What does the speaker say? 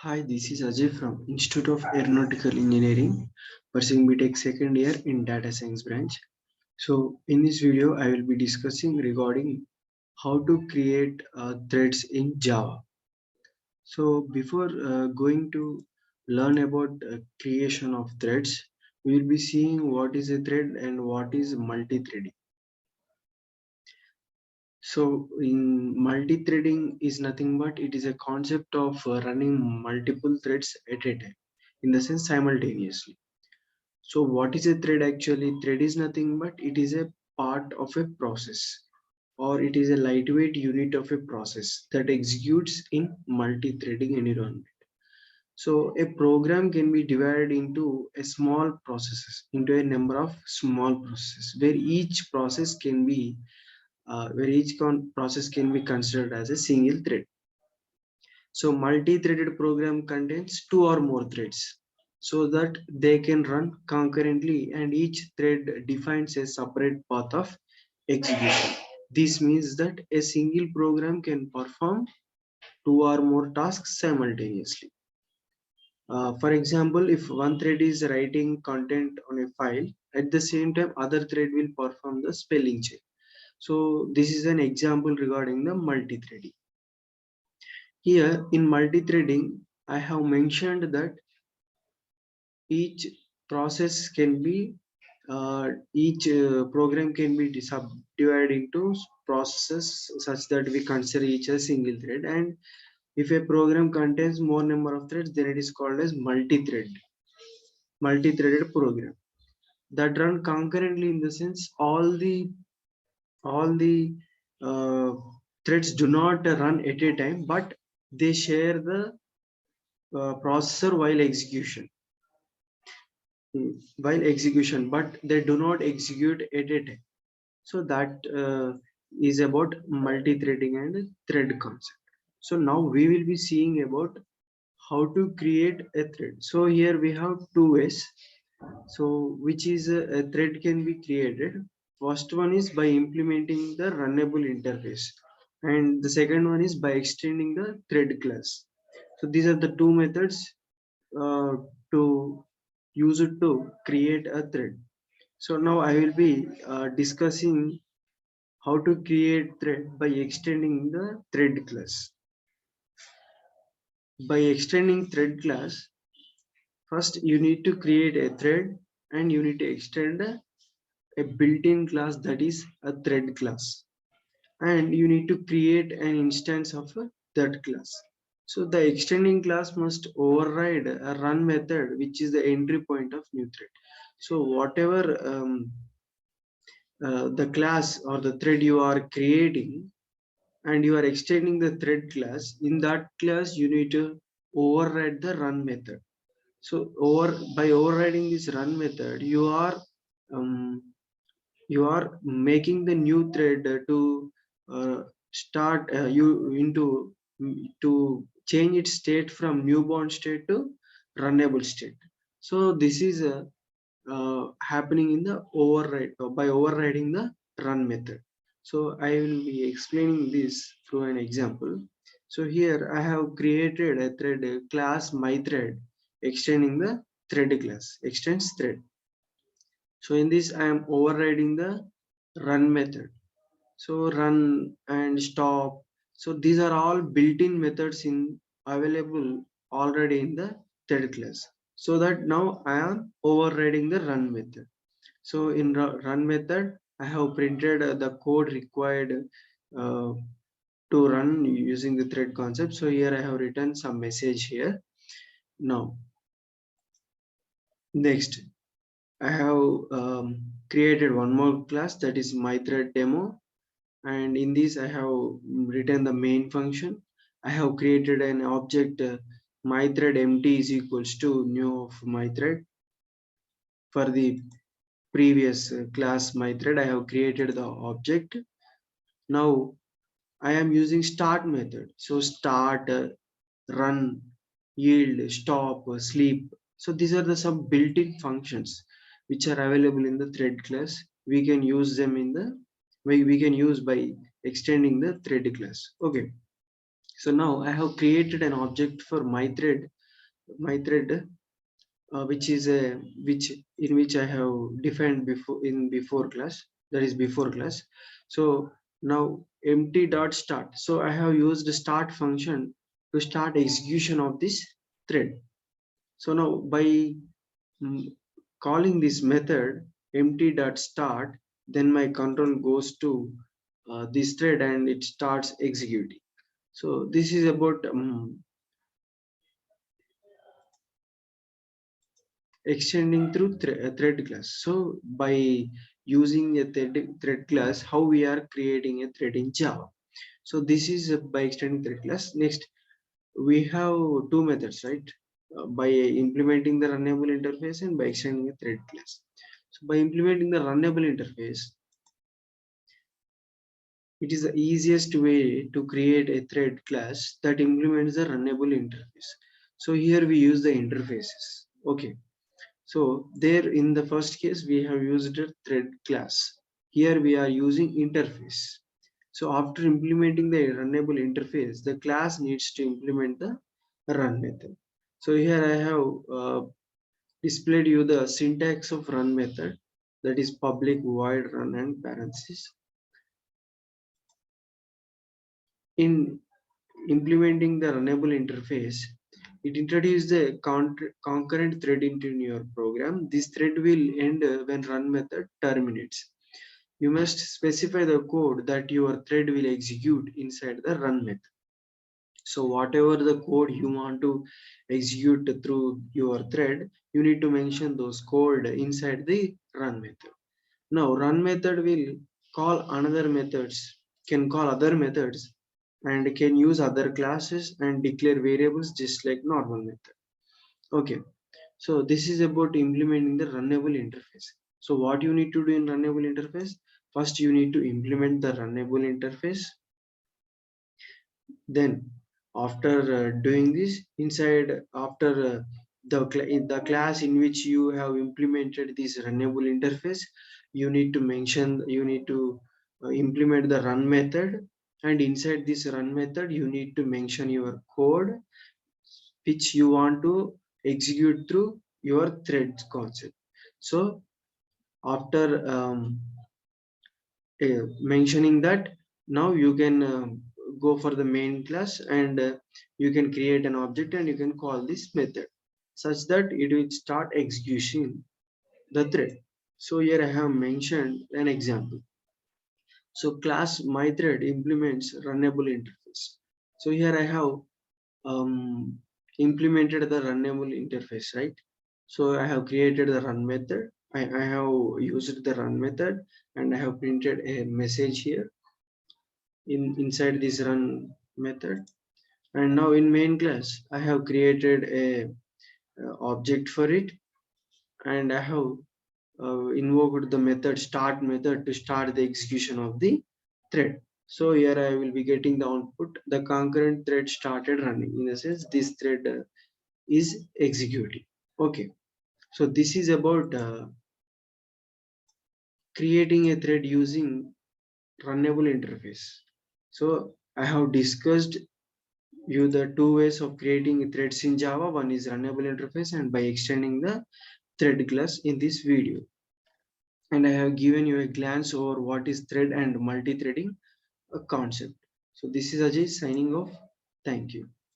Hi, this is Ajay from Institute of Aeronautical Engineering, pursuing BTech second year in Data Science branch. So, in this video, I will be discussing regarding how to create threads in Java. So, before going to learn about creation of threads, we will be seeing what is a thread and what is multi-threading. So, in multi-threading is nothing but it is a concept of running multiple threads at a time, in the sense simultaneously. So what is a thread actually? Thread is nothing but it is a part of a process, or it is a lightweight unit of a process that executes in multi-threading environment. So a program can be divided into a small processes, into a number of small processes, where each process can be process can be considered as a single thread. So multi-threaded program contains two or more threads so that they can run concurrently, and each thread defines a separate path of execution. This means that a single program can perform two or more tasks simultaneously. For example, if one thread is writing content on a file, at the same time other thread will perform the spelling check. So this is an example regarding the multi-threading. Here in multi-threading, I have mentioned that each process can be each program can be subdivided into processes such that we consider each a single thread, and if a program contains more number of threads, then it is called as multi-threaded program that run concurrently, in the sense all the uh, threads do not run at a time, but they share the processor while execution, but they do not execute at a time. So that is about multi-threading and thread concept. So now we will be seeing about how to create a thread. So here we have two ways. So which is a thread can be created. First one is by implementing the runnable interface, and the second one is by extending the thread class. So these are the two methods uh, to use it to create a thread. So now I will be discussing how to create thread by extending the thread class. By extending thread class, first you need to create a thread and you need to extend a built-in class, that is a thread class, and you need to create an instance of that class. So the extending class must override a run method, which is the entry point of new thread. So whatever the class or the thread you are creating and you are extending the thread class, in that class you need to override the run method. So by overriding this run method, um, you are making the new thread to start you into to change its state from newborn state to runnable state. So this is happening in the override by overriding the run method. So I will be explaining this through an example. So here I have created a thread class my thread extending the thread class extends thread. So in this I am overriding the run method. So run and stop, so these are all built-in methods in available already in the thread class. So that now I am overriding the run method. So in run method I have printed the code required uh, to run using the thread concept. So here I have written some message here. Now next I have created one more class, that is my thread demo, and in this I have written the main function. I have created an object my thread empty is equals to new of my thread. For the previous class my thread I have created the object. Now I am using start method. So start, run, yield, stop, sleep. So these are the some built-in functions which are available in the thread class. We can use them in the we can use by extending the thread class. Okay. So now I have created an object for my thread, which is a which in which I have defined before in before class, that is before class. So now empty dot start. So I have used the start function to start execution of this thread. So now by mm, calling this method empty dot start, then my control goes to this thread and it starts executing. So this is about extending through thread class. So by using a thread class, how we are creating a thread in Java. So this is by extending thread class. Next, we have two methods, right? By implementing the runnable interface and by extending a thread class. So by implementing the runnable interface, it is the easiest way to create a thread class that implements the runnable interface. So here we use the interfaces. Okay. So there in the first case, we have used a thread class. Here we are using interface. So after implementing the runnable interface, the class needs to implement the run method. So here I have displayed you the syntax of run method, that is public void run and parentheses. In implementing the runnable interface, it introduces the concurrent thread into your program. This thread will end when run method terminates. You must specify the code that your thread will execute inside the run method. So whatever the code you want to execute through your thread, you need to mention those code inside the run method. Now run method will call another methods, can call other methods and can use other classes and declare variables just like normal method. Okay, so this is about implementing the runnable interface. So what you need to do in runnable interface? First, you need to implement the runnable interface. Then after doing this inside after the class in which you have implemented this runnable interface, you need to implement the run method, and inside this run method you need to mention your code which you want to execute through your thread concept. So after mentioning that, now you can go for the main class and you can create an object and you can call this method such that it will start execution the thread. So here I have mentioned an example. So class my thread implements runnable interface. So here I have um, implemented the runnable interface, right? So I have created the run method. I have used the run method and I have printed a message here inside this run method. And now in main class I have created a object for it, and I have invoked the method start method to start the execution of the thread. So here I will be getting the output, the concurrent thread started running, in the sense this thread is executing. Okay, so this is about creating a thread using runnable interface. So I have discussed you the two ways of creating threads in Java. One is runnable interface and by extending the thread class in this video. And I have given you a glance over what is thread and multi-threading a concept. So this is Ajay signing off. Thank you.